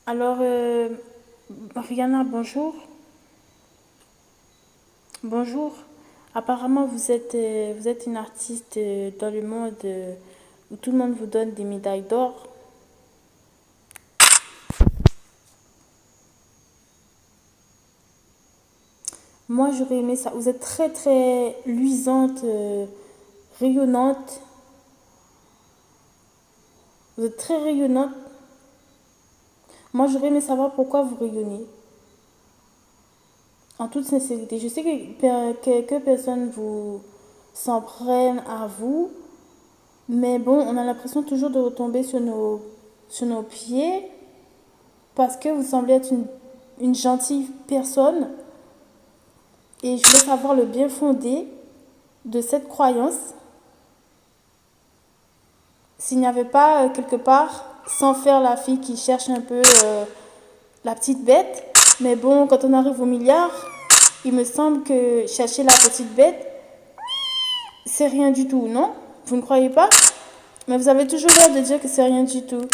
Alors, Rihanna, bonjour. Bonjour. Apparemment, vous êtes une artiste dans le monde où tout le monde vous donne des médailles d'or. Moi, j'aurais aimé ça. Vous êtes très, très luisante, rayonnante. Vous êtes très rayonnante. Moi, j'aurais aimé savoir pourquoi vous rayonnez. En toute sincérité, je sais que quelques personnes vous s'en prennent à vous, mais bon, on a l'impression toujours de retomber sur nos pieds parce que vous semblez être une gentille personne et je voulais savoir le bien fondé de cette croyance. S'il n'y avait pas quelque part, sans faire la fille qui cherche un peu la petite bête, mais bon, quand on arrive au milliard, il me semble que chercher la petite bête, c'est rien du tout, non? Vous ne croyez pas? Mais vous avez toujours l'air de dire que c'est rien du tout.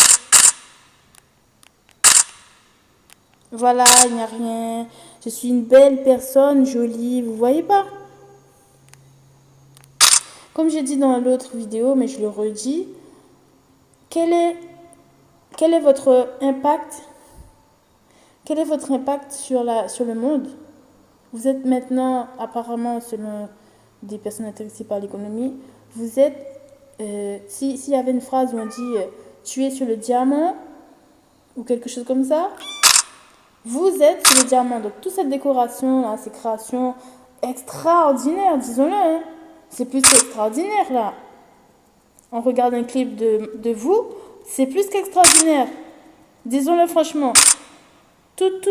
Voilà, il n'y a rien. Je suis une belle personne, jolie, vous voyez pas? Comme j'ai dit dans l'autre vidéo, mais je le redis, quel est, quel est votre impact? Quel est votre impact sur le monde? Vous êtes maintenant, apparemment, selon des personnes intéressées par l'économie, vous êtes, s'il y avait une phrase où on dit tu es sur le diamant ou quelque chose comme ça, vous êtes sur le diamant. Donc, toute cette décoration, là, ces créations extraordinaires, disons-le, hein, c'est plus qu'extraordinaire, là. On regarde un clip de vous, c'est plus qu'extraordinaire. Disons-le franchement. Toutes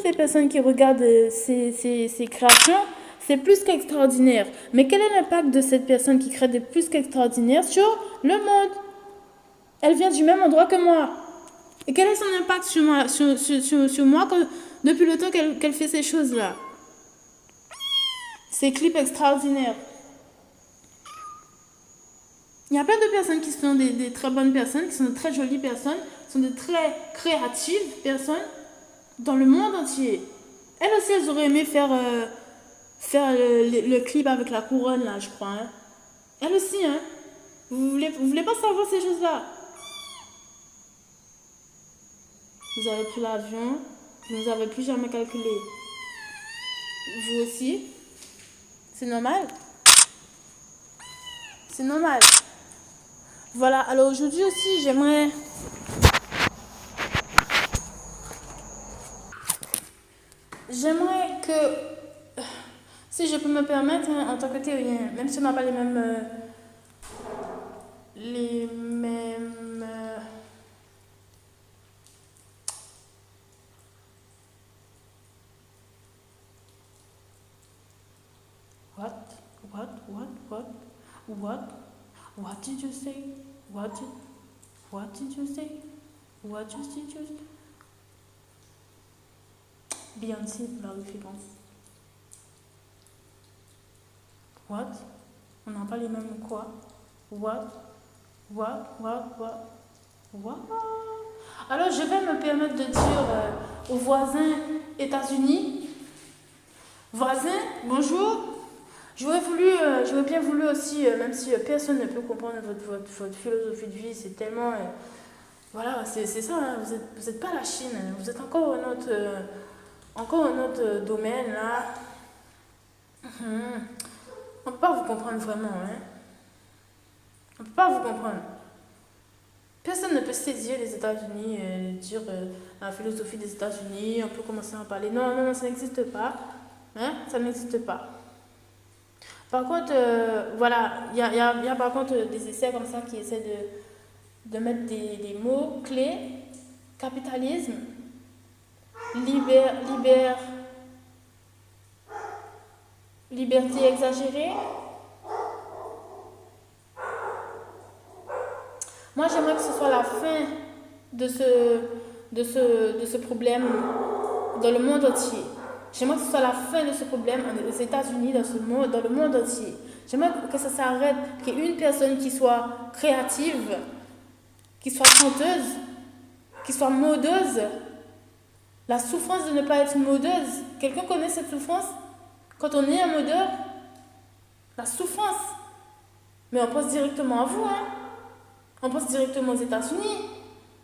les personnes qui regardent ces créations, c'est plus qu'extraordinaire. Mais quel est l'impact de cette personne qui crée des plus qu'extraordinaires sur le monde? Elle vient du même endroit que moi. Et quel est son impact sur moi, sur moi depuis le temps qu'elle fait ces choses-là? Ces clips extraordinaires. Il y a plein de personnes qui sont des très bonnes personnes, qui sont de très jolies personnes, qui sont de très créatives personnes dans le monde entier. Elles aussi, elles auraient aimé faire le clip avec la couronne, là, je crois. Hein. Elles aussi, hein. Vous voulez pas savoir ces choses-là? Vous avez pris l'avion, vous ne nous avez plus jamais calculé. Vous aussi? C'est normal? C'est normal. Voilà, alors aujourd'hui aussi, j'aimerais que, si je peux me permettre, hein, en tant que théorien, même si on n'a pas les mêmes, what, what, what, what did you say, what did you say, what did you say, Beyoncé pour la référence. What? On n'a pas les mêmes quoi? What? What? Alors je vais me permettre de dire aux voisins États-Unis, voisins, bonjour. J'aurais bien voulu aussi, même si personne ne peut comprendre votre philosophie de vie, c'est tellement, voilà, c'est ça, hein, vous êtes pas la Chine, hein, vous êtes encore un autre domaine là. On peut pas vous comprendre vraiment, hein. On peut pas vous comprendre. Personne ne peut saisir les États-Unis, dire la philosophie des États-Unis, on peut commencer à en parler. Non, non, non, ça n'existe pas. Hein? Ça n'existe pas. Par contre, voilà, il y a par contre des essais comme ça qui essaient de mettre des mots clés. Capitalisme, liberté exagérée. Moi, j'aimerais que ce soit la fin de ce problème dans le monde entier. J'aimerais que ce soit la fin de ce problème aux États-Unis, dans le monde entier. J'aimerais que ça s'arrête, qu'il y ait une personne qui soit créative, qui soit chanteuse, qui soit modeuse. La souffrance de ne pas être modeuse. Quelqu'un connaît cette souffrance? Quand on est un modeur, la souffrance. Mais on pense directement à vous, hein. On pense directement aux États-Unis.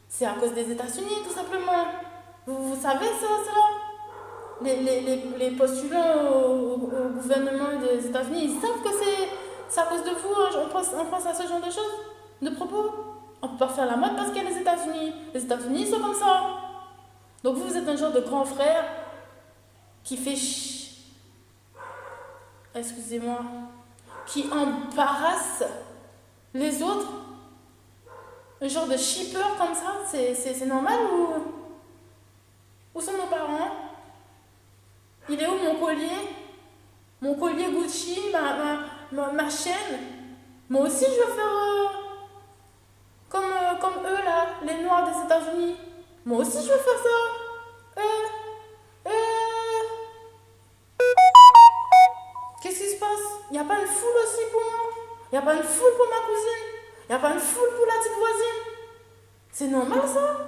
C'est à cause des États-Unis, tout simplement. Vous savez ça, cela? Les postulants au gouvernement des États-Unis, ils savent que c'est à cause de vous, hein. On pense à ce genre de choses, de propos. On ne peut pas faire la mode parce qu'il y a les États-Unis. Les États-Unis, ils sont comme ça. Donc vous êtes un genre de grand frère qui fait excusez-moi, qui embarrasse les autres. Un genre de shipper comme ça, c'est normal ou... Où sont nos parents? Il est où mon collier? Mon collier Gucci, ma chaîne? Moi aussi je veux faire comme eux là, les noirs des États-Unis. Moi aussi je veux faire ça. Qu'est-ce qui se passe? Il n'y a pas une foule aussi pour moi? Il n'y a pas une foule pour ma cousine? Il n'y a pas une foule pour la petite voisine? C'est normal ça?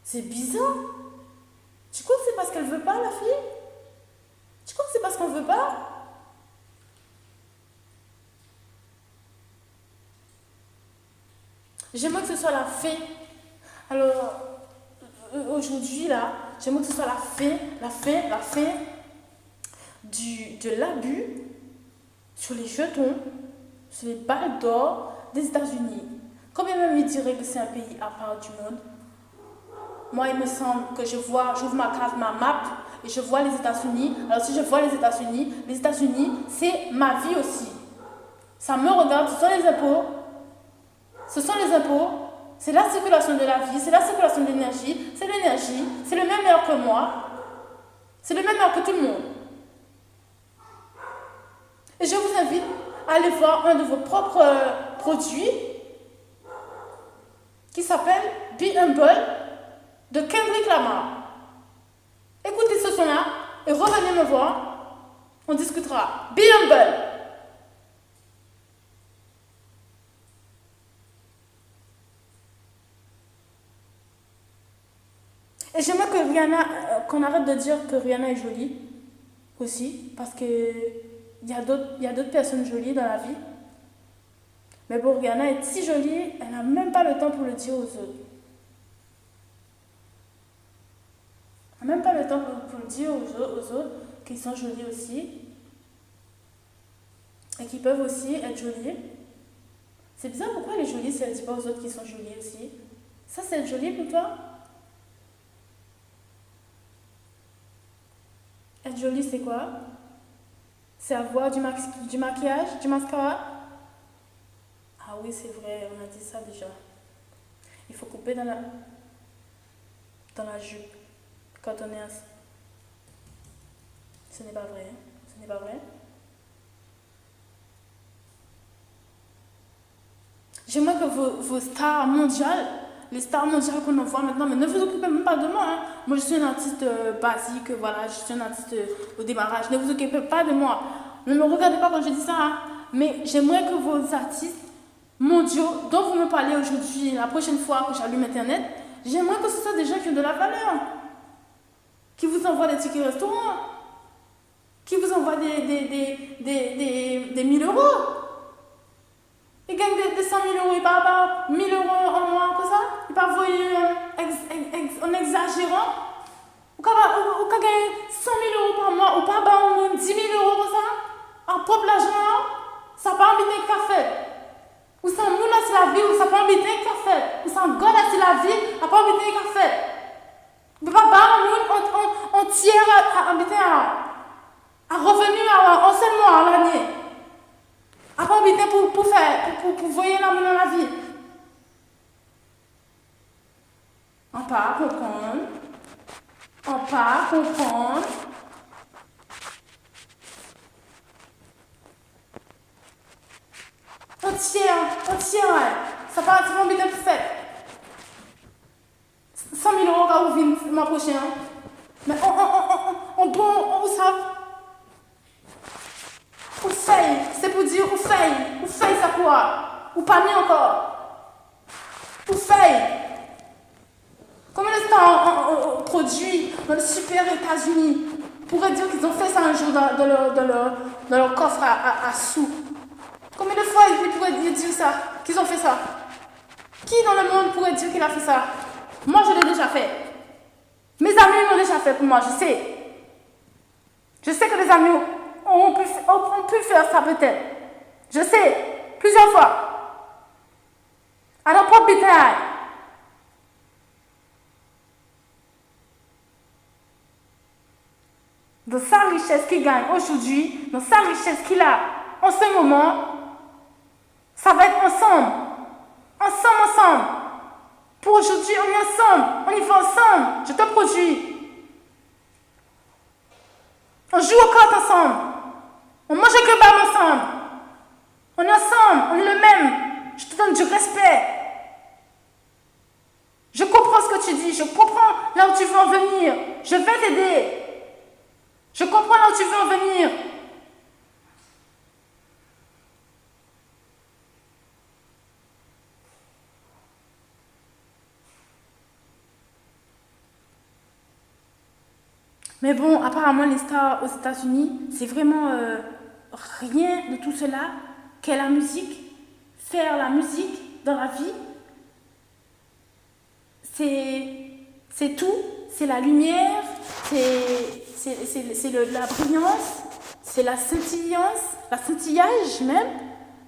C'est bizarre. Tu crois que c'est parce qu'elle veut pas, la fille? Tu crois que c'est parce qu'on veut pas? J'aimerais que ce soit la fin. Alors, aujourd'hui là, j'aimerais que ce soit la fin de l'abus sur les jetons, sur les balles d'or des États-Unis. Quand bien même ils diraient que c'est un pays à part du monde, moi il me semble que j'ouvre ma carte, ma map, et je vois les États-Unis. Alors si je vois les États-Unis c'est ma vie aussi. Ça me regarde, ce sont les impôts. C'est la circulation de la vie, c'est la circulation de l'énergie, c'est l'énergie, c'est le même heure que moi, c'est le même heure que tout le monde. Et je vous invite à aller voir un de vos propres produits qui s'appelle Be Humble de Kendrick Lamar. Écoutez ce son-là et revenez me voir, on discutera. Be Humble. Et j'aimerais que Rihanna, qu'on arrête de dire que Rihanna est jolie aussi, parce que il y a d'autres personnes jolies dans la vie. Mais bon, Rihanna est si jolie, elle n'a même pas le temps pour le dire aux autres. Elle n'a même pas le temps pour le dire aux autres qu'ils sont jolis aussi. Et qu'ils peuvent aussi être jolis. C'est bizarre, pourquoi elle est jolie si elle ne dit pas aux autres qu'ils sont jolis aussi? Ça, c'est être jolie pour toi? Être jolie, c'est quoi? C'est avoir du maquillage, du mascara? Ah oui, c'est vrai, on a dit ça déjà. Il faut couper dans la jupe quand on est assis. Ce n'est pas vrai. Ce n'est pas vrai. J'aimerais que vos stars mondiales, les stars mondiales qu'on en voit maintenant, mais ne vous occupez même pas de moi. Hein. Moi, je suis un artiste basique, voilà, je suis un artiste au démarrage. Ne vous occupez pas de moi. Ne me regardez pas quand je dis ça. Hein. Mais j'aimerais que vos artistes mondiaux, dont vous me parlez aujourd'hui, la prochaine fois que j'allume Internet, j'aimerais que ce soit des gens qui ont de la valeur, qui vous envoient des tickets restaurants, qui vous envoient des 1000 euros. Ils gagnent des 100 000 euros, ils parlent pas 1000 euros en mois, comme ça. Ils parlent en exagérant. Ou quand gagner 100 000 euros par mois, ou pas 10 000 euros comme ça, en propre l'argent, ça peut embêter un café. Ou ça moule sur la vie, ou ça peut embêter un café. Ou ça engole sur la vie, ça peut embêter un café. Mais pas on tire à embêter un revenu en seulement à l'année. À pas embêter pour voyer l'amour dans la vie. On part comprendre. On tient, ouais. Ça va embêter pour faire. 100 000 euros quand vous venez le mois prochain. Mais on ça. Ou fait, c'est pour dire ou fait ça quoi? Ou pas mis encore? Ou fait. produit dans le super États-Unis pourraient dire qu'ils ont fait ça un jour dans leur coffre à sous? Combien de fois ils pourraient dire ça, qu'ils ont fait ça? Qui dans le monde pourrait dire qu'il a fait ça? Moi, je l'ai déjà fait. Mes amis l'ont déjà fait pour moi, je sais. Je sais que les amis ont pu faire ça peut-être. Je sais, plusieurs fois. I don't pop it out. Dans sa richesse qu'il gagne aujourd'hui, dans sa richesse qu'il a en ce moment, ça va être ensemble. Ensemble. Pour aujourd'hui, on est ensemble. On y va ensemble. Je te produis. On joue aux cartes ensemble. On mange un kebab ensemble. On est ensemble. On est le même. Je te donne du respect. Je comprends ce que tu dis. Je comprends là où tu veux en venir. Je vais t'aider. Je comprends là où tu veux en venir. Mais bon, apparemment, les stars aux États-Unis, c'est vraiment rien de tout cela qu'est la musique. Faire la musique dans la vie, c'est tout. C'est la lumière, c'est la brillance, c'est la scintillance, la scintillage même,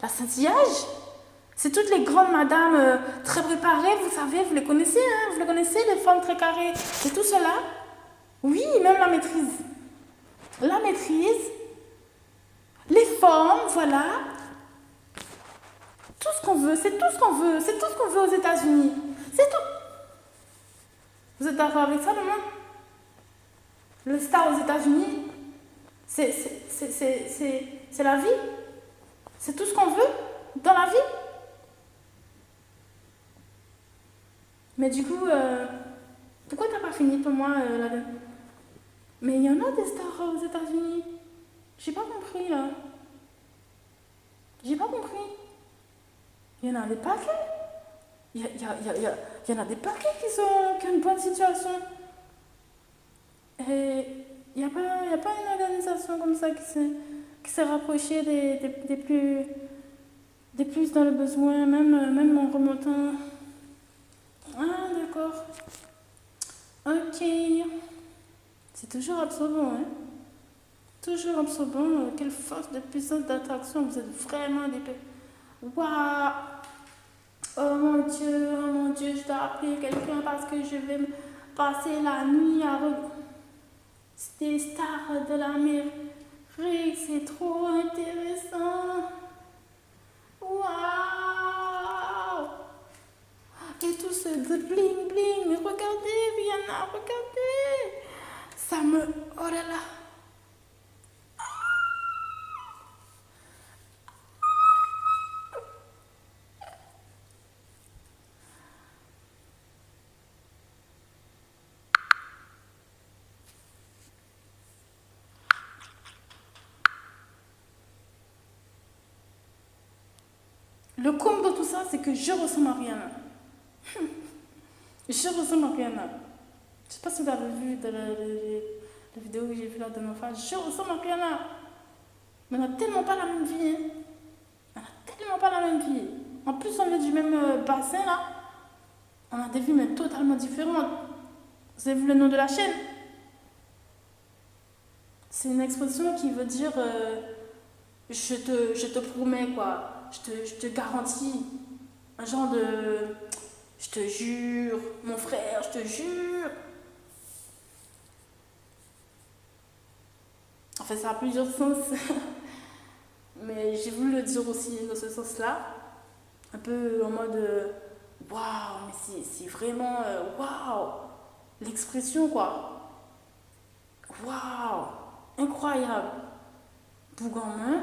la scintillage. C'est toutes les grandes madames très préparées, vous savez, vous les connaissez, hein, vous les connaissez, les femmes très carrées. C'est tout cela. Oui, même la maîtrise. La maîtrise, les formes, voilà. Tout ce qu'on veut, c'est tout ce qu'on veut. C'est tout ce qu'on veut aux États-Unis. C'est tout. Vous êtes d'accord avec ça, maman? Le star aux États-Unis, c'est la vie. C'est tout ce qu'on veut dans la vie. Mais du coup, pourquoi t'as pas fini pour moi là-dedans? Mais il y en a des stars aux États-Unis. J'ai pas compris là. J'ai pas compris. Il y en a des paquets. Il y en a des paquets qui ont une bonne situation. Et il n'y a pas une organisation comme ça qui s'est rapprochée des plus dans le besoin, même en remontant. Ah, d'accord. Ok. C'est toujours absorbant, hein. Toujours absorbant. Quelle force de puissance d'attraction. Vous êtes vraiment des... Waouh! Oh mon Dieu, je dois appeler quelqu'un parce que je vais passer la nuit à des stars de l'Amérique. C'est trop intéressant. Waouh! Et tout ce bling bling. Mais regardez, Rihanna, regardez. Ça me... Oh là là. Le comble de tout ça, c'est que je ressemble à Rihanna. Je ressemble à Rihanna. Je sais pas si vous avez vu dans la vidéo que j'ai vue la dernière fois. Je ressemble à Rihanna. Mais on n'a tellement pas la même vie. Hein. On n'a tellement pas la même vie. En plus, on est du même bassin là. On a des vies mais totalement différentes. Vous avez vu le nom de la chaîne? C'est une expression qui veut dire je te promets quoi. Je te garantis. Un genre de... Je te jure, mon frère, je te jure. En fait, ça a plusieurs sens. Mais j'ai voulu le dire aussi dans ce sens-là. Un peu en mode... Waouh, mais c'est vraiment... Waouh. L'expression, quoi. Waouh. Incroyable. Bougon en main.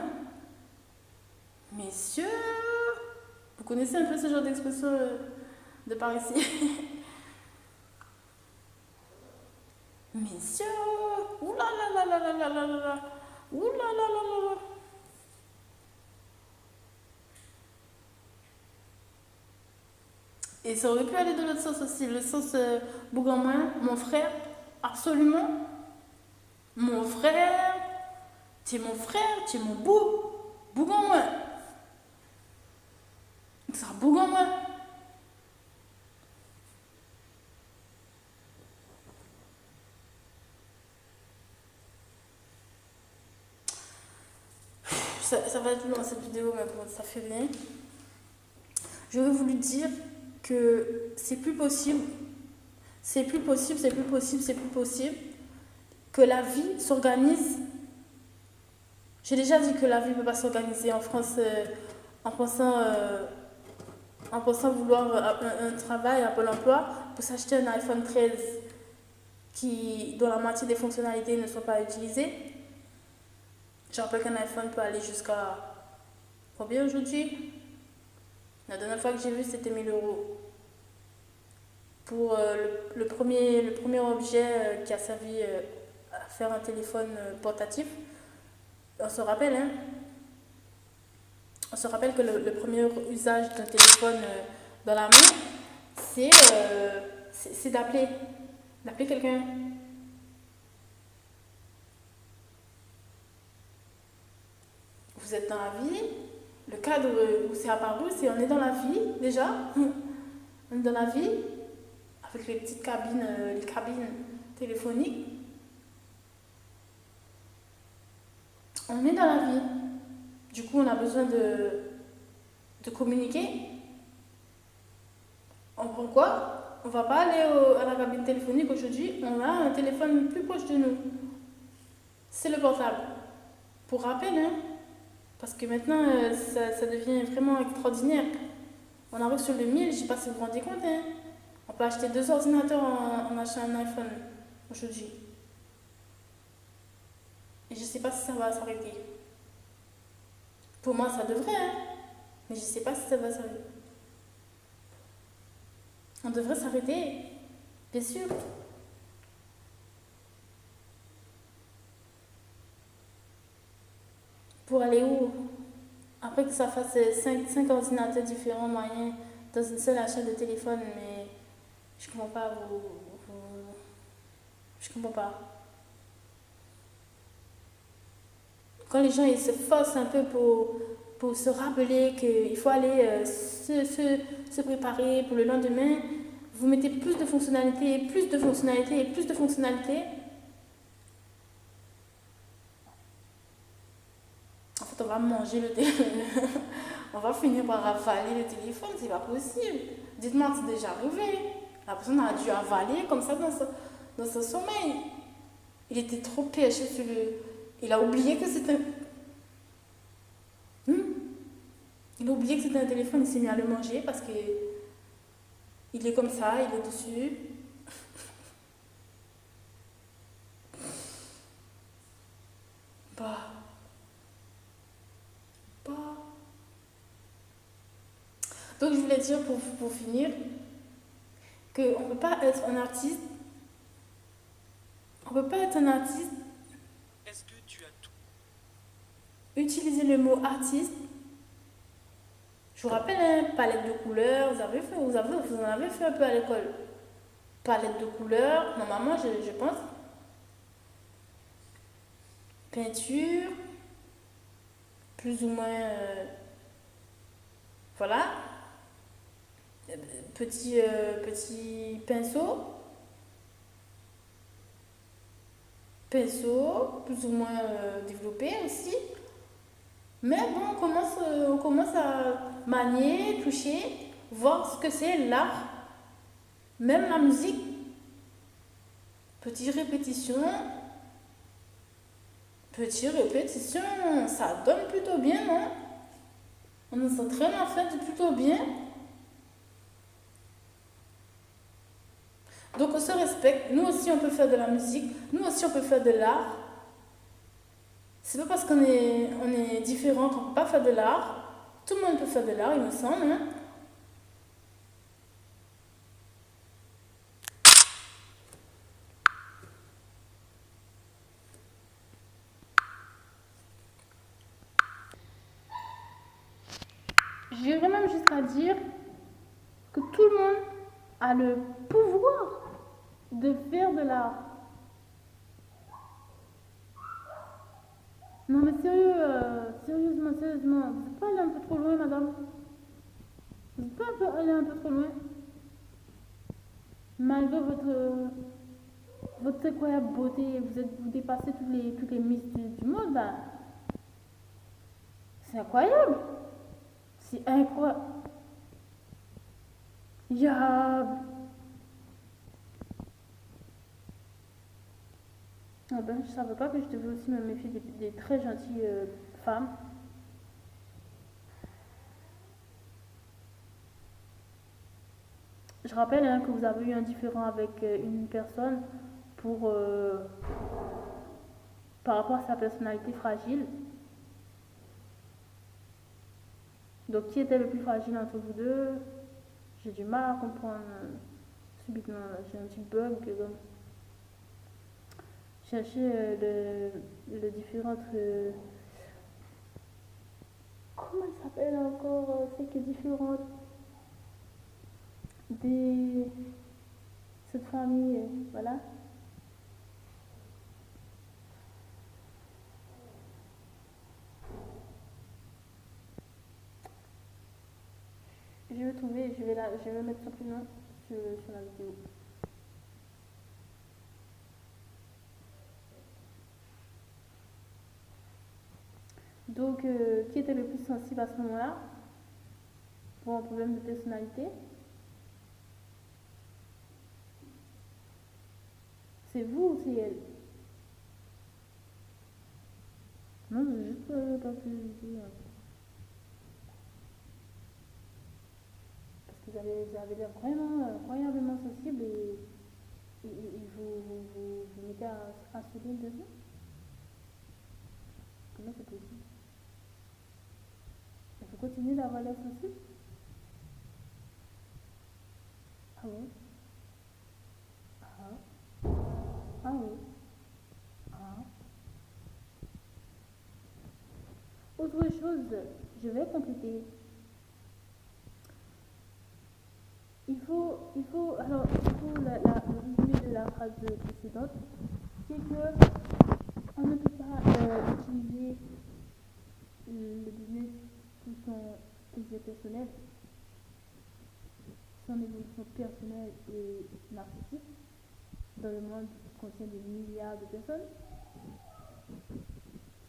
Messieurs. Vous connaissez un peu ce genre d'expression de par ici? Messieurs. Ouh là là là là là là là là. Ouh là là là là là. Et ça aurait pu aller de l'autre sens aussi. Le sens bougon en main, mon frère. absolument mon frère, tu es mon frère, tu es mon beau, bougon moi. Ça bougon moi. Ça va être long cette vidéo, mais bon, ça fait rien. Je veux vous dire que c'est plus possible, c'est plus possible, c'est plus possible, c'est plus possible que la vie s'organise. J'ai déjà dit que la vie ne peut pas s'organiser en France en pensant, euh, en pensant vouloir un travail, un pôle emploi pour s'acheter un iPhone 13 dont la moitié des fonctionnalités ne sont pas utilisées. Je rappelle qu'un iPhone peut aller jusqu'à combien aujourd'hui? La dernière fois que j'ai vu, c'était 1000 € pour le premier objet qui a servi à faire un téléphone portatif. On se rappelle, hein? On se rappelle que le premier usage d'un téléphone dans la main, c'est d'appeler quelqu'un. Vous êtes dans la vie, le cadre où c'est apparu, c'est on est dans la vie déjà, on est dans la vie, avec les petites cabines, les cabines téléphoniques. On est dans la vie. Du coup, on a besoin de communiquer. On prend quoi? On va pas aller à la cabine téléphonique aujourd'hui, on a un téléphone plus proche de nous. C'est le portable. Pour rappel, hein, parce que maintenant, ça devient vraiment extraordinaire. On arrive sur le 1000, je sais pas si vous vous rendez compte, hein. On peut acheter 2 ordinateurs en achetant un iPhone aujourd'hui. Et je sais pas si ça va s'arrêter. Pour moi, ça devrait, hein. Mais je sais pas si ça va s'arrêter. On devrait s'arrêter, bien sûr. Pour aller où? Après que ça fasse 5 ordinateurs différents moyens dans une seule achat de téléphone, mais je comprends pas je comprends pas. Quand les gens ils se forcent un peu pour se rappeler qu'il faut aller se préparer pour le lendemain, vous mettez plus de fonctionnalités, plus de fonctionnalités et plus de fonctionnalités. En fait, on va manger le téléphone. On va finir par avaler le téléphone, c'est pas possible. Dites-moi, c'est déjà arrivé. La personne a dû avaler comme ça dans son sommeil. Il était trop perché sur le. Il a oublié que c'était. Il a oublié que c'était un téléphone, il s'est mis à le manger parce que il est comme ça, il est dessus. Bah, bah. Donc je voulais dire pour finir qu'on ne peut pas être un artiste. On peut pas être un artiste. Est-ce que tu as tout? Utiliser le mot artiste. Je vous rappelle, hein, palette de couleurs, vous en avez fait un peu à l'école. Palette de couleurs, normalement, je pense. Peinture, plus ou moins, voilà. Petit pinceau, plus ou moins développé aussi. Mais bon, on commence à manier, toucher, voir ce que c'est l'art, même la musique. Petite répétition, ça donne plutôt bien, non? On s'entraîne en fait plutôt bien. Donc on se respecte, nous aussi on peut faire de la musique, nous aussi on peut faire de l'art. C'est pas parce on est différent qu'on peut pas faire de l'art. Tout le monde peut faire de l'art, il me semble, hein. J'irais même jusqu'à dire que tout le monde a le pouvoir de faire de l'art. Non mais sérieux, sérieusement, sérieusement, vous n'êtes pas allé un peu trop loin, madame? Vous n'êtes pas un peu allé un peu trop loin? Malgré votre incroyable beauté, vous dépassez toutes les miss du monde là. C'est incroyable. C'est incroyable. Ya. Ah ben, je savais pas que je devais aussi me méfier des très gentilles femmes. Je rappelle hein, que vous avez eu un différend avec une personne pour, par rapport à sa personnalité fragile. Donc, qui était le plus fragile entre vous deux? J'ai du mal à comprendre. Subitement, j'ai un petit bug. Chercher le différent entre. Comment il s'appelle encore c'est qui est différente des. Cette famille. Voilà. Je vais trouver, je vais mettre son prénom sur la vidéo. Donc, qui était le plus sensible à ce moment-là pour un problème de personnalité? C'est vous ou c'est elle? Non, j'ai juste pas pu dire. Parce que vous avez l'air vraiment incroyablement sensible et vous mettez à sourire dessus. Comment c'est possible? Il faut continuer d'avoir l'air sensible? Ah oui? Ah, ah oui? Ah. Autre chose, je vais compléter. Le résumé de la phrase précédente, c'est que on ne peut pas utiliser le business pour son plaisir personnel, son évolution personnelle et narcissique dans le monde qui contient des milliards de personnes.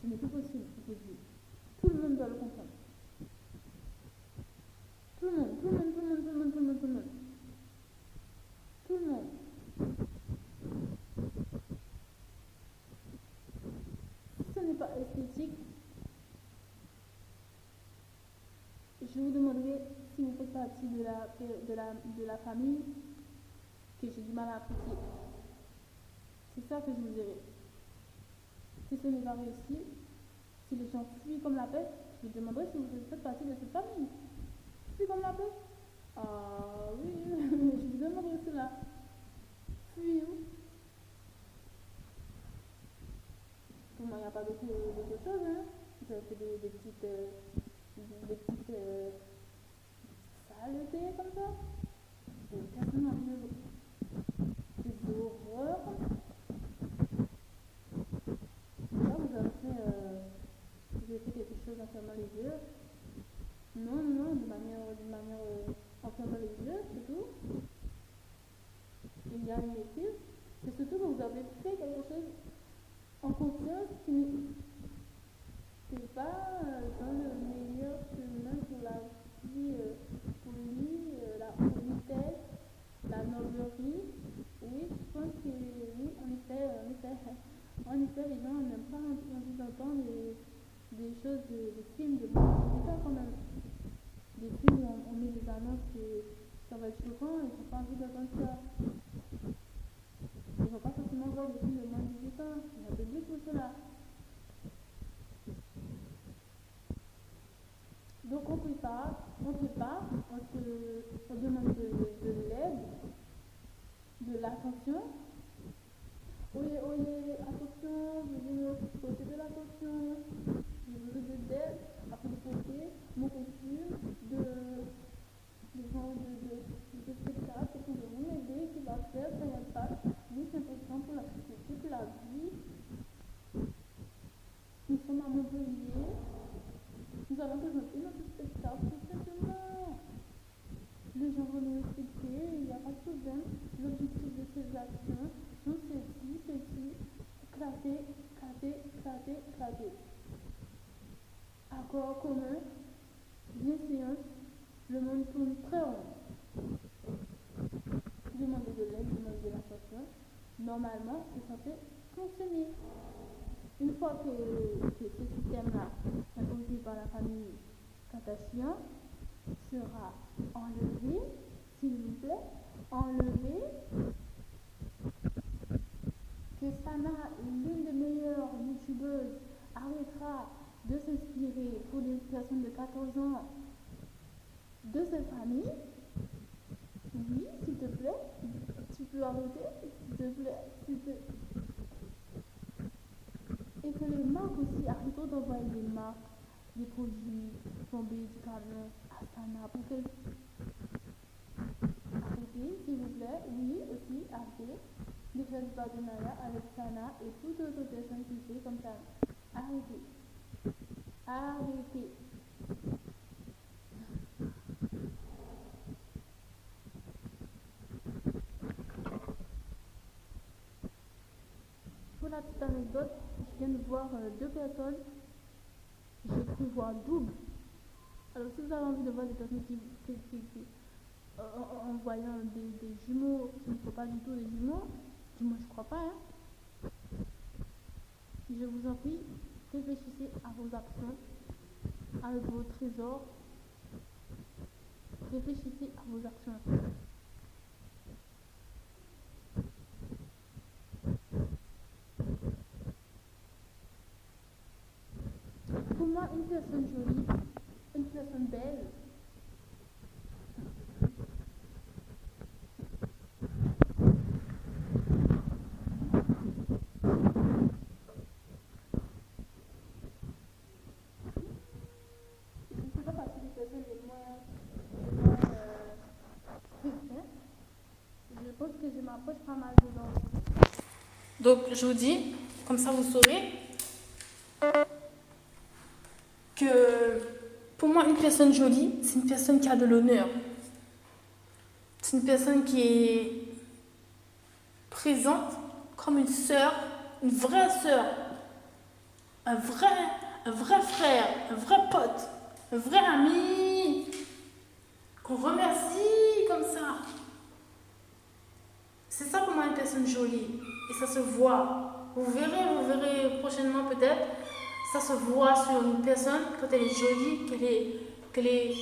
Ce n'est plus possible aujourd'hui. Tout le monde doit le comprendre. Tout le monde, tout le monde, tout le monde, tout le monde, tout le monde, tout le monde. Tout le monde. Si ce n'est pas esthétique, je vous demanderai si vous faites partie de la famille que j'ai du mal à apprécier. C'est ça que je vous dirai. Si ce n'est pas réussi, si les gens fuient comme la peste, je vous demanderai si vous faites partie de cette famille. Fuient comme la peste? Ah oui, je vous demanderai cela. Fuis où? Pour moi, il n'y a pas d'autre chose. Hein. Vous avez fait des petites saletés comme ça. Des personnes des horreurs. Là, vous avez fait quelque chose en fermant les yeux. Non, non, non, de manière en fermant les yeux, c'est tout. Il y a une maîtrise. C'est surtout que vous avez fait quelque chose en conscience qui n'est pas dans le meilleur chemin pour la vie, pour lui, la politesse, la noblesse. Oui, je pense que oui, en effet, les gens n'aiment pas envie d'entendre des choses, des films de bon quand même. Des films où on met des annonces que ça va être choquant et ils n'ont pas envie d'entendre ça. Ils ne vont pas forcément voir des films de moins de 18 ans. Il y a des buts pour cela. Donc on prépare, on demande de l'aide, de l'attention. Oyez, oyez, attention, je vais me poser de l'attention, j'ai besoin d'aide afin de porter mon costume de spectacle qui va vous m'aider, qui va faire un impact. Oui, c'est important pour la société, pour la vie. Nous sommes à transport commun, bienséance, le monde tourne très rond. Demander de l'aide, demander de l'attention, normalement, c'est censé fonctionner. Une fois que ce système-là, imposé par la famille Kardashian, sera enlevé, s'il vous plaît, enlevé, que Sana, l'une des meilleures youtubeuses, arrêtera de s'inspirer pour des personnes de 14 ans de cette famille. Oui, s'il te plaît, tu peux arrêter, s'il te plaît, Et que les marques aussi, arrêtons d'envoyer des marques, des produits tombés du camion à Sana pour qu'elle... Arrêtez, s'il vous plaît, oui, aussi, arrêtez de faire du partenariat avec Sana et toute autre personne qui fait comme ça. Arrêtez. Arrêtez. Pour la petite anecdote, je viens de voir deux personnes, j'ai cru voir double. Alors si vous avez envie de voir des personnes en voyant des jumeaux qui ne sont pas du tout des jumeaux, du moins je crois pas, hein. Je vous en prie, réfléchissez à vos actions, avec vos trésors. Réfléchissez à vos actions. Pour moi, une personne jolie, une personne belle, je ne sais pas partie des personnes les moins je pense que je m'approche pas mal dedans. Donc, je vous dis, comme ça vous saurez, que pour moi, une personne jolie, c'est une personne qui a de l'honneur. C'est une personne qui est présente comme une sœur, une vraie sœur, un vrai frère, un vrai pote, un vrai ami, qu'on remercie comme ça. C'est ça pour moi une personne jolie. Et ça se voit. Vous verrez prochainement peut-être. Ça se voit sur une personne quand elle est jolie, qu'elle est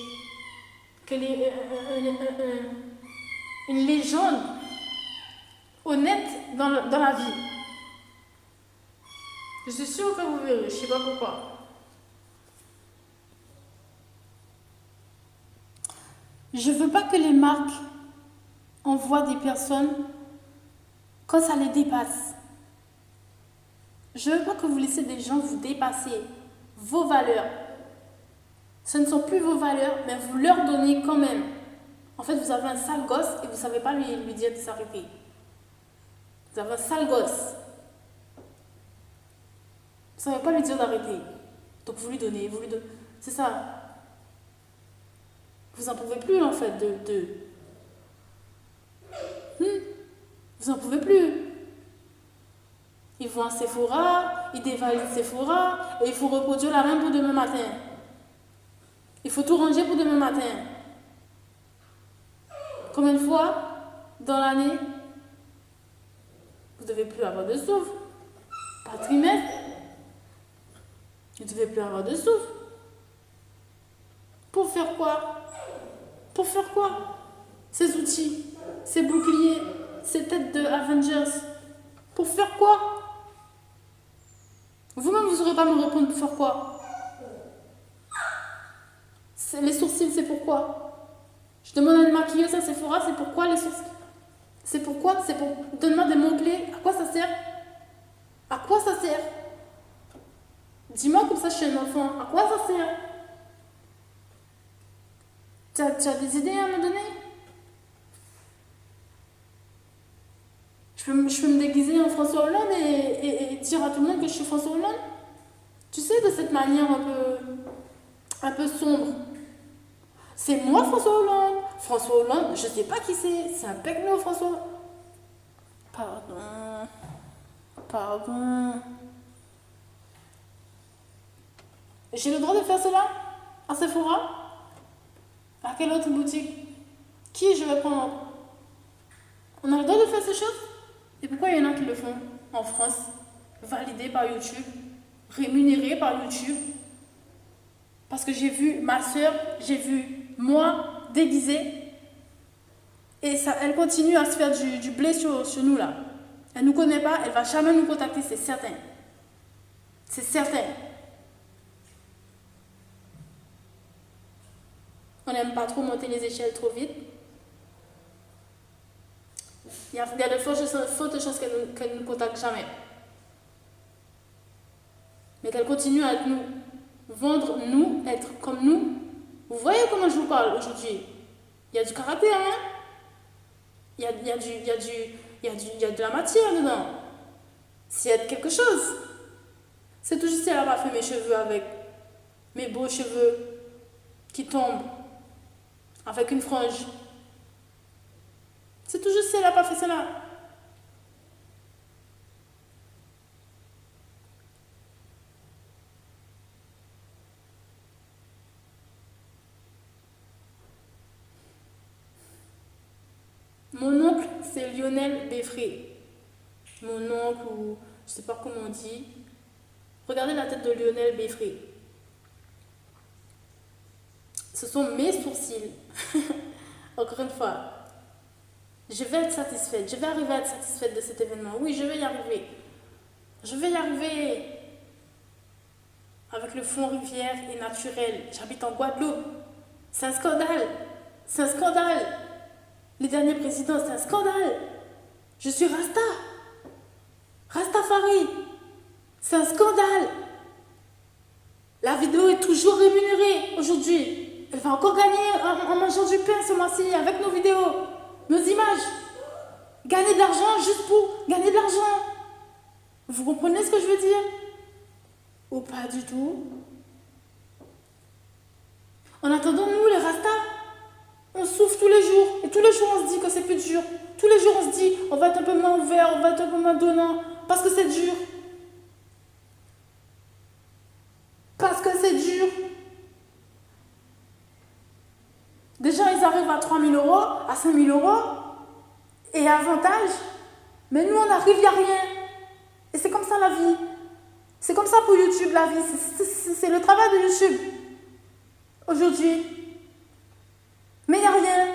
une légende honnête dans la vie. Je suis sûre que vous verrez, je ne sais pas pourquoi. Je ne veux pas que les marques envoient des personnes quand ça les dépasse. Je ne veux pas que vous laissez des gens vous dépasser vos valeurs. Ce ne sont plus vos valeurs, mais vous leur donnez quand même. En fait, vous avez un sale gosse et vous ne savez pas lui dire de s'arrêter. Vous avez un sale gosse. Vous ne savez pas lui dire d'arrêter. Donc vous lui donnez. C'est ça. Vous n'en pouvez plus en fait Vous n'en pouvez plus. Ils vont à Sephora, ils dévalident Sephora et il faut reproduire la même pour demain matin. Il faut tout ranger pour demain matin. Combien de fois dans l'année vous ne devez plus avoir de souffle? Par trimestre, vous ne devez plus avoir de souffle. Pour faire quoi? Pour faire quoi? Ces outils, ces boucliers, ces têtes de Avengers. Pour faire quoi? Vous-même, vous ne saurez pas me répondre pour faire quoi? Les sourcils, c'est pourquoi? Je demande à une maquilleuse à Sephora, c'est pourquoi les sourcils? C'est pourquoi? C'est pour... Donne-moi des mots-clés. À quoi ça sert? À quoi ça sert? Dis-moi comme ça, je suis un enfant. À quoi ça sert? Tu as des idées à me donner? Je peux me déguiser en François Hollande et dire à tout le monde que je suis François Hollande? Tu sais, de cette manière un peu sombre. C'est moi François Hollande. François Hollande, je sais pas qui c'est. C'est un pecno François. Pardon. J'ai le droit de faire cela? À Sephora? À quelle autre boutique? Qui je vais prendre? On a le droit de faire ces choses? Et pourquoi il y en a qui le font en France? Validé par YouTube, rémunéré par YouTube. Parce que j'ai vu ma soeur, j'ai vu moi déguisée. Et ça, elle continue à se faire du blé sur nous là. Elle ne nous connaît pas, elle va jamais nous contacter, c'est certain. C'est certain. On n'aime pas trop monter les échelles trop vite. Il y a de fortes chances qu'elle ne nous contacte jamais. Mais qu'elle continue à nous vendre, nous, être comme nous. Vous voyez comment je vous parle aujourd'hui? Il y a du caractère, hein? Il y a de la matière dedans. S'il y a quelque chose. C'est tout juste si elle n'a pas fait mes cheveux avec mes beaux cheveux qui tombent avec une frange. C'est tout juste si elle n'a pas fait cela. Mon oncle, c'est Lionel Beffré. Mon oncle, ou je ne sais pas comment on dit. Regardez la tête de Lionel Beffré. Ce sont mes sourcils. Encore une fois, je vais être satisfaite. Je vais arriver à être satisfaite de cet événement. Oui, je vais y arriver. Je vais y arriver. Avec le fond rivière et naturel. J'habite en Guadeloupe. C'est un scandale. C'est un scandale. Les derniers présidents, c'est un scandale. Je suis Rasta. Rastafari. C'est un scandale. La vidéo est toujours rémunérée aujourd'hui. Elle va encore gagner en mangeant du pain ce mois-ci avec nos vidéos, nos images. Gagner de l'argent juste pour gagner de l'argent. Vous comprenez ce que je veux dire? Ou pas du tout? En attendant, nous, les Rastas, on souffre tous les jours. Et tous les jours, on se dit que c'est plus dur. Tous les jours, on se dit, on va être un peu moins ouvert, on va être un peu moins donnant. Parce que c'est dur. Parce que c'est dur. Des gens, ils arrivent à 3 000 euros, à 5 000 euros. Et avantage. Mais nous, on arrive, il n'y a rien. Et c'est comme ça la vie. C'est comme ça pour YouTube, la vie. C'est le travail de YouTube. Aujourd'hui. Mais il n'y a rien.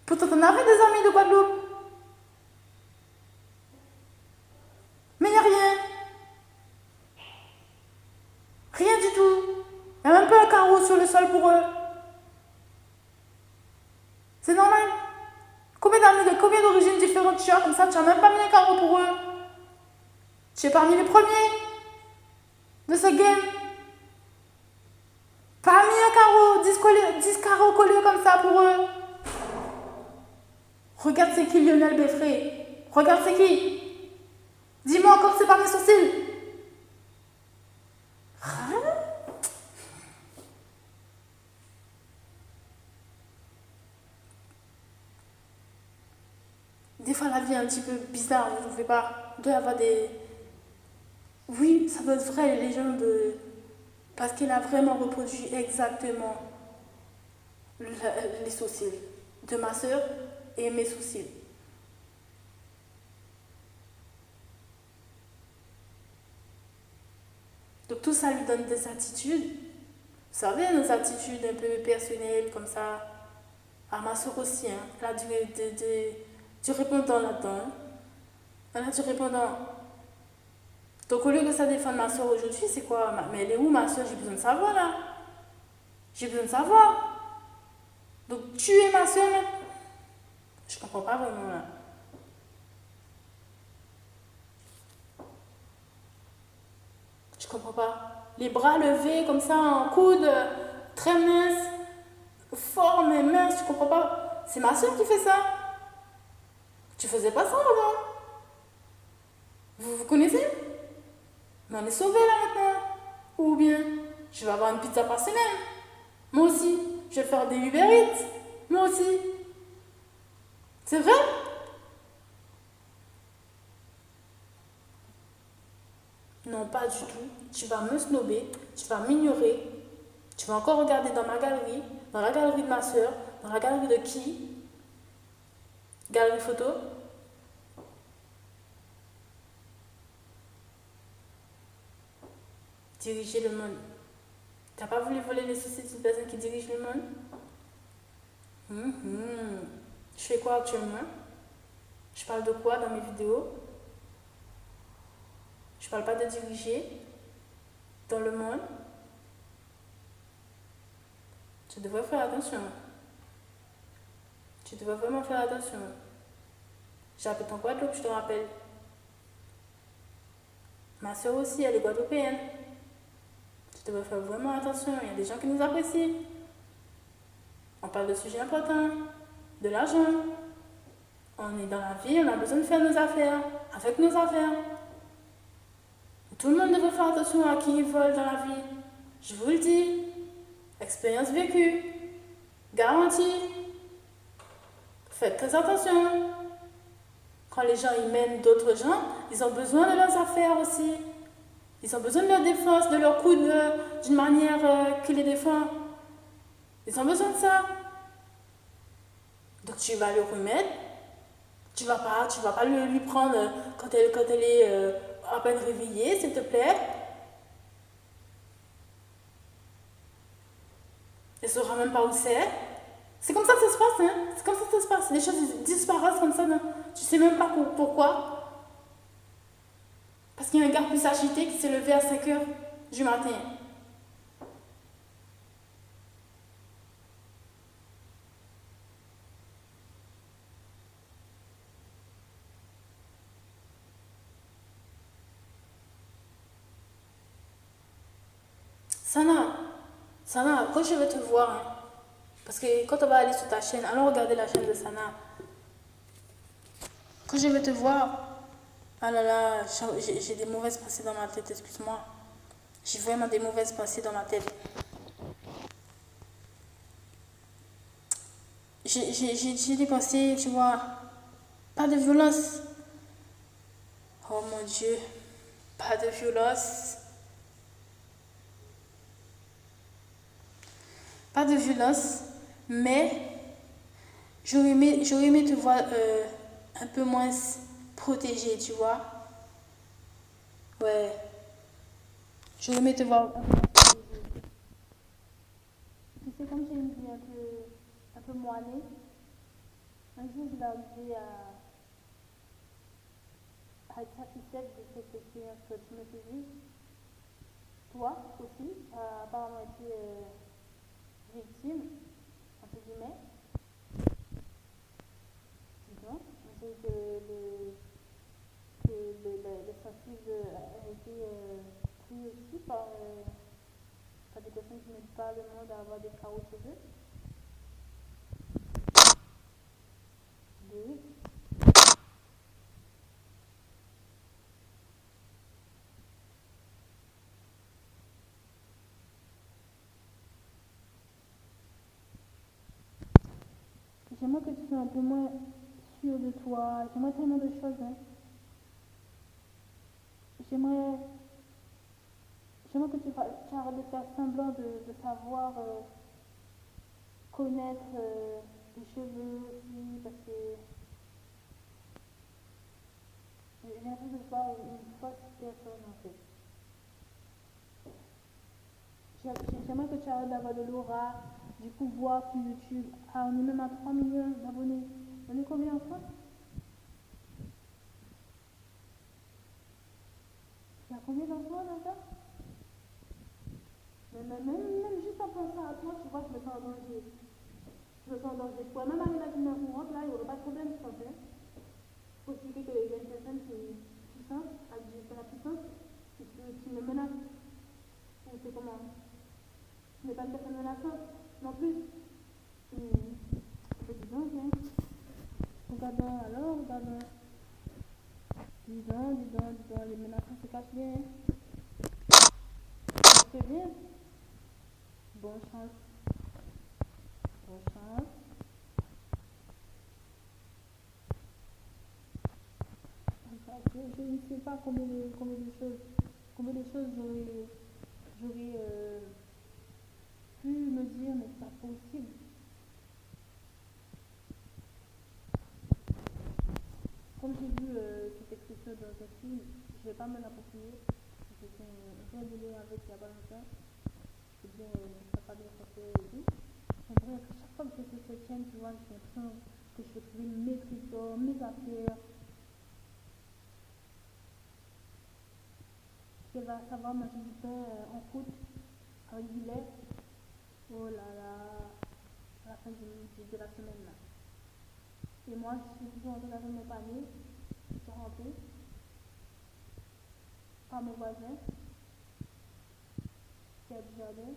Pourtant, on avait des amis de Guadeloupe. Mais il n'y a rien. Rien du tout. Il n'y a même pas un carreau sur le sol pour eux. C'est normal. Combien d'amis de combien d'origines différentes tu as comme ça, tu n'as même pas mis un carreau pour eux. Tu es parmi les premiers de ce game. Pas mis un carreau, 10 carreaux collés comme ça pour eux. Regarde c'est qui Lionel Beffré. Regarde c'est qui. Dis-moi encore c'est pas mes sourcils. Hein? Des fois la vie est un petit peu bizarre, vous ne trouvez pas? Il doit y avoir des... Oui, ça doit être vrai, les légendes de... Parce qu'elle a vraiment reproduit exactement les sourcils de ma soeur et mes sourcils. Donc tout ça lui donne des attitudes. Vous savez, nos attitudes un peu personnelles comme ça. À ma soeur aussi, hein. Elle a du répondant là-dedans. Hein. Elle a du répondant. Donc au lieu que ça défende ma soeur aujourd'hui, c'est quoi? Mais elle est où ma soeur? J'ai besoin de savoir là. J'ai besoin de savoir. Donc tu es ma soeur maintenant. Je comprends pas vraiment là. Je comprends pas. Les bras levés comme ça en coude, très mince, fort mais mince, je comprends pas. C'est ma soeur qui fait ça. Tu faisais pas ça avant. Vous connaissez? Mais on est sauvés là maintenant. Ou bien, je vais avoir une pizza par semaine. Moi aussi. Je vais faire des Uber Eats. Moi aussi. C'est vrai? Non, pas du tout. Tu vas me snober. Tu vas m'ignorer. Tu vas encore regarder dans ma galerie, dans la galerie de ma soeur, dans la galerie de qui? Galerie photo. Diriger le monde. T'as pas voulu voler les soucis d'une personne qui dirige le monde? Je fais quoi actuellement? Je parle de quoi dans mes vidéos? Je parle pas de diriger dans le monde. Tu devrais faire attention. Tu devrais vraiment faire attention. J'habite en Guadeloupe, je te rappelle. Ma soeur aussi, elle est guadeloupéenne. Tu devrais faire vraiment attention. Il y a des gens qui nous apprécient. On parle de sujets importants, de l'argent. On est dans la vie, on a besoin de faire nos affaires, avec nos affaires. Tout le monde devrait faire attention à qui il vole dans la vie. Je vous le dis. Expérience vécue. Garantie. Faites très attention. Quand les gens y mènent d'autres gens, ils ont besoin de leurs affaires aussi. Ils ont besoin de leur défense, de leur coude, d'une manière qui les défend. Ils ont besoin de ça. Donc tu vas le remettre. Tu vas pas lui prendre quand elle est à peine réveillée, s'il te plaît. Elle saura même pas où c'est. C'est comme ça que ça se passe, hein. C'est comme ça que ça se passe. Les choses disparaissent comme ça, non. Tu sais même pas pourquoi. Parce qu'il y a un gars plus agité qui s'est levé à 5 h du matin. Sana, quand je vais te voir, hein, parce que quand on va aller sur ta chaîne, allons regarder la chaîne de Sana. Quand je vais te voir, ah là là, j'ai des mauvaises pensées dans ma tête, excuse-moi. J'ai vraiment des mauvaises pensées dans ma tête. J'ai des pensées, tu vois, pas de violence. Oh mon Dieu, pas de violence. Pas de violence, mais j'aurais aimé te voir un peu moins protégée, tu vois. Ouais, j'aurais aimé te voir un peu moins protégée. Tu sais, comme j'ai une vie un peu moellée, un jour je vais arriver à être satisfaite de cette expérience que tu me fais vivre. Toi aussi, apparemment été victime, entre guillemets. Donc, on sait le sensible a été pris aussi par des personnes qui n'aident pas le monde à avoir des carreaux cheveux. Oui. J'aimerais que tu sois un peu moins sûr de toi. J'aimerais tellement de choses. Hein. J'aimerais que tu arrêtes de faire semblant de savoir connaître les cheveux aussi, parce que j'ai l'impression de voir une fausse personne en fait. J'aimerais que tu arrêtes d'avoir de l'aura, du pouvoir sur YouTube. Ah, on est même à 3 millions d'abonnés. On est combien en France? Il y a combien d'enfants dans ça? Même juste en pensant à toi, tu vois, je me sens en danger. Je me sens en danger. Je pourrais même aller dans une courante, là, il n'y aurait pas de problème, je pense. Il faut expliquer qu'il y a une personne qui est puissante, avec de la puissance, qui me menace. Ou c'est comment? Ce n'est pas une personne menaçante, non plus. Dis donc, hein. Regardons alors, regardons. Dis donc, les menaçants se cachent bien. C'est bien. Bonne chance. Bonne chance. Je ne sais pas combien de choses j'aurais pu me dire, mais c'est pas possible. Comme j'ai vu cette expression dans un film, je vais pas me l'approprier. C'était un vrai délire avec il y a pas longtemps. C'est bien, ça pas bien français et tout. En vrai, que chaque fois que je fais cette chaîne, tu vois, j'ai l'impression que je vais trouver mes trésors, mes affaires. Qu'elle va savoir manger du pain en croûte avec du lait. Oh là là, à la fin de la semaine là. Et moi, je suis toujours en train d'avec mon panier, qui sont remplis par mon voisin, qui a du jardin.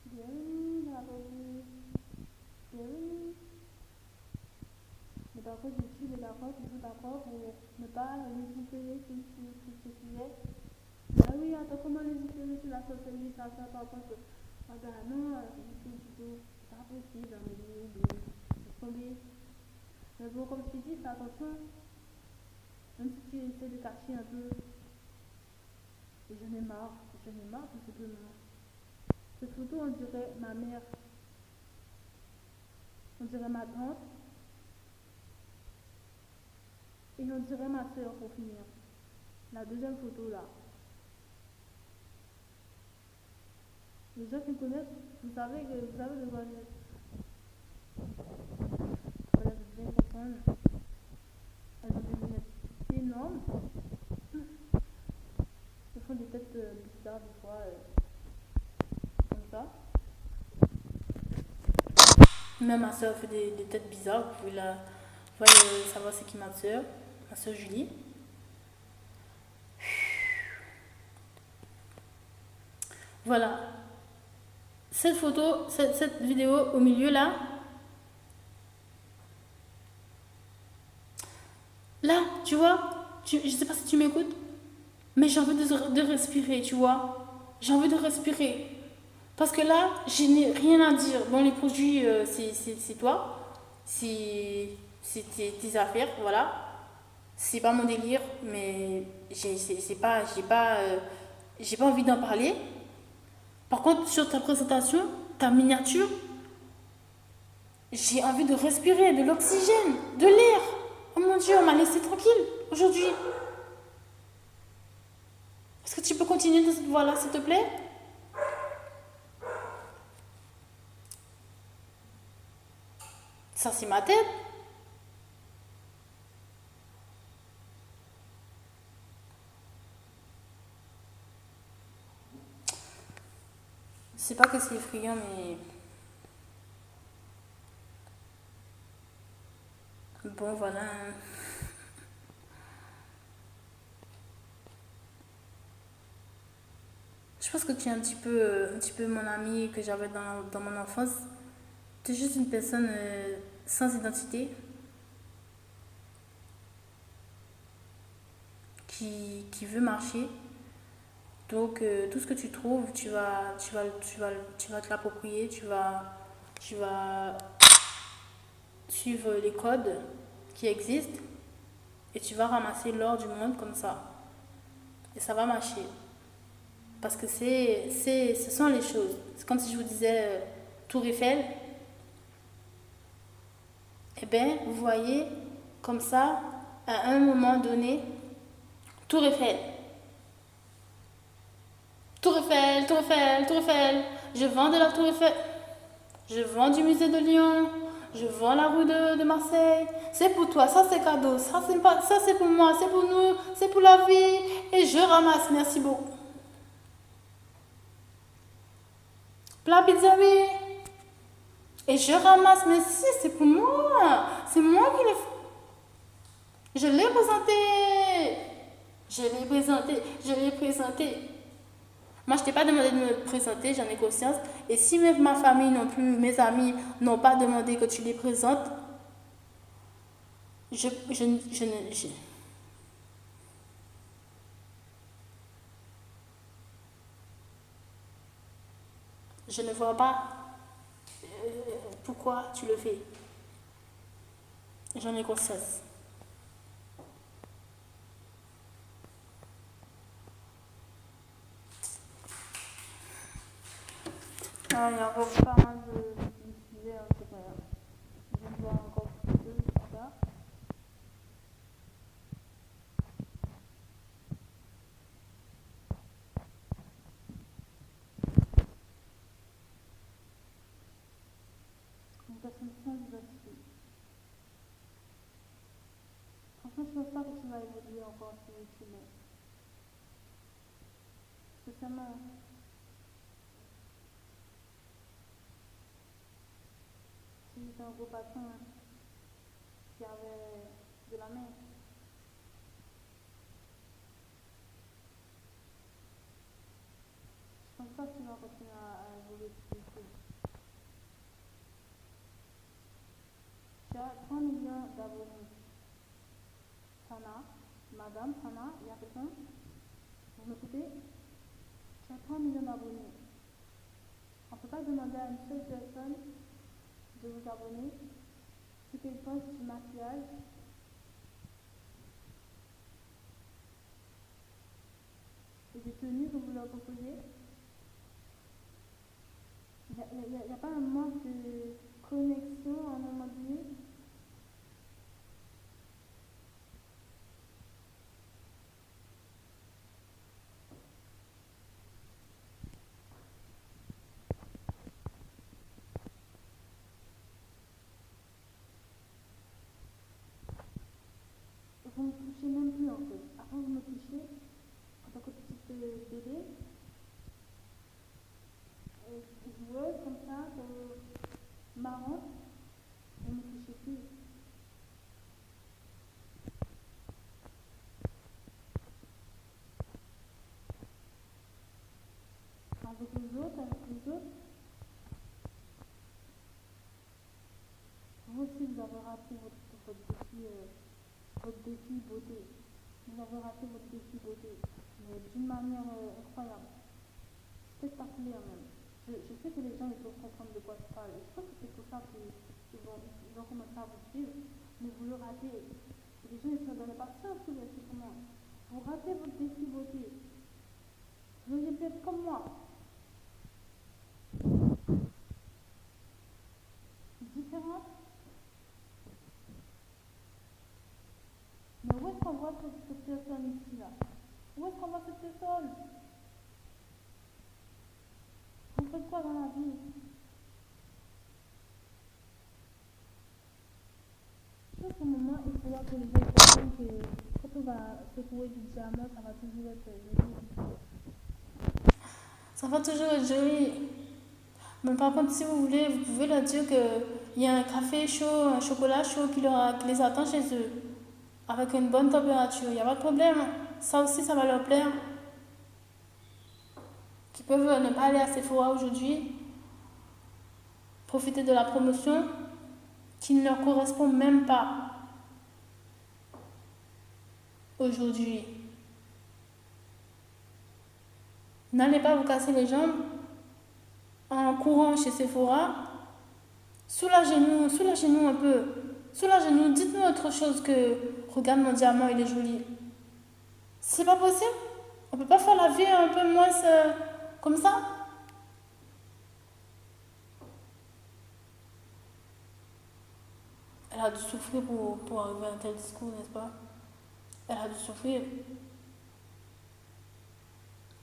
Bienvenue dans la vie. Bienvenue. Mais par contre, je suis toujours d'accord pour ne pas légiférer sur ce sujet. Ah oui, attends, comment légiférer sur la sorcellerie, ça, par contre. Ah ben non, du tout, c'est pas possible, mais laisse tomber. Mais bon, comme je te dis, fais attention, même si tu essaies de cacher un peu. Et j'en ai marre tout simplement. Cette photo, on dirait ma mère, on dirait ma tante, et on dirait ma soeur pour finir. La deuxième photo là. Les gens qui me connaissent, vous savez de quoi voilà, je viens comprendre. Elles ont des lunettes énormes. Elles font des têtes bizarres des fois, comme ça. Même ma soeur fait des têtes bizarres. Vous pouvez savoir c'est qui ma soeur Julie. Voilà. Cette photo, cette vidéo au milieu là, tu vois, je sais pas si tu m'écoutes, mais j'ai envie de respirer, tu vois. J'ai envie de respirer. Parce que là, je n'ai rien à dire. Bon, les produits, c'est toi. C'est tes affaires, voilà. C'est pas mon délire, mais j'ai pas envie d'en parler. Par contre, sur ta présentation, ta miniature, j'ai envie de respirer de l'oxygène, de l'air. Oh mon Dieu, on m'a laissé tranquille aujourd'hui. Est-ce que tu peux continuer dans cette voie-là, s'il te plaît? Ça, c'est ma tête. Je sais pas que c'est effrayant, mais bon, voilà. Je pense que tu es un petit peu mon ami que j'avais dans mon enfance. Tu es juste une personne sans identité qui veut marcher. Donc, tout ce que tu trouves, tu vas te l'approprier, tu vas suivre les codes qui existent et tu vas ramasser l'or du monde comme ça. Et ça va marcher. Parce que ce sont les choses. C'est comme si je vous disais Tour Eiffel. Eh bien, vous voyez, comme ça, à un moment donné, Tour Eiffel. Tour Eiffel, Tour Eiffel, Tour Eiffel. Je vends de la Tour Eiffel. Je vends du musée de Lyon. Je vends la rue de Marseille. C'est pour toi, ça c'est cadeau. Ça c'est pour moi, c'est pour nous, c'est pour la vie. Et je ramasse, merci beaucoup. Plat pizza, oui. Et je ramasse, mais si, c'est pour moi. C'est moi qui l'ai fait. Je l'ai présenté. Je l'ai présenté. Je l'ai présenté. Moi, je t'ai pas demandé de me présenter, j'en ai conscience. Et si même ma famille non plus, mes amis n'ont pas demandé que tu les présentes, je ne vois pas pourquoi tu le fais. J'en ai conscience. Il y a encore pas mal de sujets, hein, c'est pas grave. Je vais voir encore plus de ça. Une personne sans diversité. Franchement, je pense pas que tu vas évoluer encore si tu l'es. Spécialement, si j'étais un gros patron qui avait de la main. Je pense pas que tu vas continuer à évoluer plus vite. Tu as 3 millions d'abonnés. Sana, Madame Sana, il y a quelqu'un? Vous m'écoutez? Tu as 3 millions d'abonnés. On ne peut pas demander à une seule personne de vous abonner ce qu'elle pense du maquillage et des tenues que vous leur proposez. Il n'y a pas un manque de connexion à un moment donné. Vous ne me touchez même plus en fait. Avant vous me touchiez en tant que petite bébé, joueuse comme ça, marrant, vous ne me touchez plus. Avec les autres, vous aussi vous avez raté votre défi beauté. Vous avez raté votre défi beauté, mais d'une manière incroyable, spectaculaire même. Je sais que les gens ils peuvent comprendre de quoi je parle. Je pense que c'est pour ça qu'ils vont commencer à vous suivre, mais vous le ratez. Et les gens ils ne se donnent pas ça sur le comment. Vous ratez votre défi beauté. Vous auriez pu être comme moi. Différente. Mais où est-ce qu'on voit cette personne ici là? Où est-ce qu'on voit cette personne? Vous faites quoi dans la vie? Je pense qu'au moment, il faudra que les gens comprennent que quand on va secouer du diamant, ça va toujours être joli. Ça va toujours être joli. Mais par contre, si vous voulez, vous pouvez leur dire qu'il y a un café chaud, un chocolat chaud qui les attend chez eux. Avec une bonne température. Il n'y a pas de problème. Ça aussi, ça va leur plaire. Qui peuvent ne pas aller à Sephora aujourd'hui. Profiter de la promotion qui ne leur correspond même pas aujourd'hui. N'allez pas vous casser les jambes en courant chez Sephora. Soulagez-nous un peu. Soulagez-nous, dites-nous autre chose que regarde mon diamant, il est joli. C'est pas possible. On peut pas faire la vie un peu moins comme ça. Elle a dû souffrir pour arriver à un tel discours, n'est-ce pas? Elle a dû souffrir.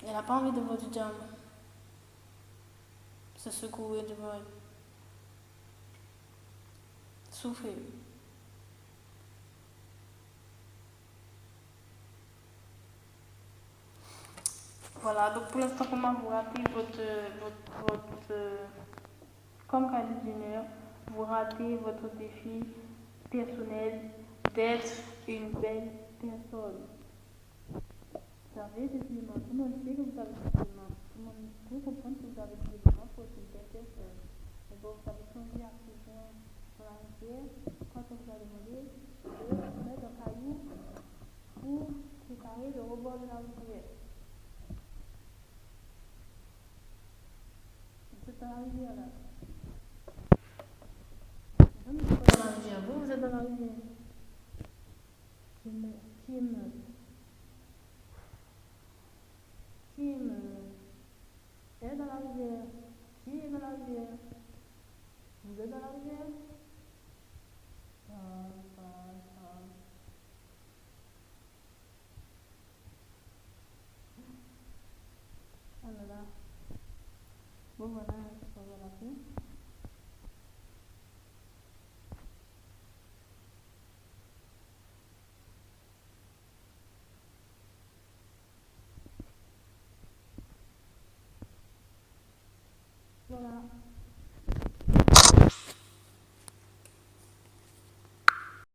Elle n'a pas envie de voir du diamant se secouer devant elle. Souffrir. Voilà, donc pour l'instant, comment vous ratez comme Kylie Jenner, vous ratez votre défi personnel d'être une belle personne. Vous avez des éléments, tout le monde sait que vous avez des éléments, tout le monde peut comprendre que vous avez des éléments pour être une belle personne. Mais bon, vous avez plongé à présent dans la rivière quand on vous a demandé de mettre un caillou pour préparer le rebord de la rivière. Vous êtes dans la rivière là. Je ne suis pas dans la rivière, vous êtes dans la rivière. Qui est meurt? Elle est dans la rivière. Qui est dans la rivière? rivière. Vous êtes dans la rivière? Ah, ah. Oh là là. Bon, voilà.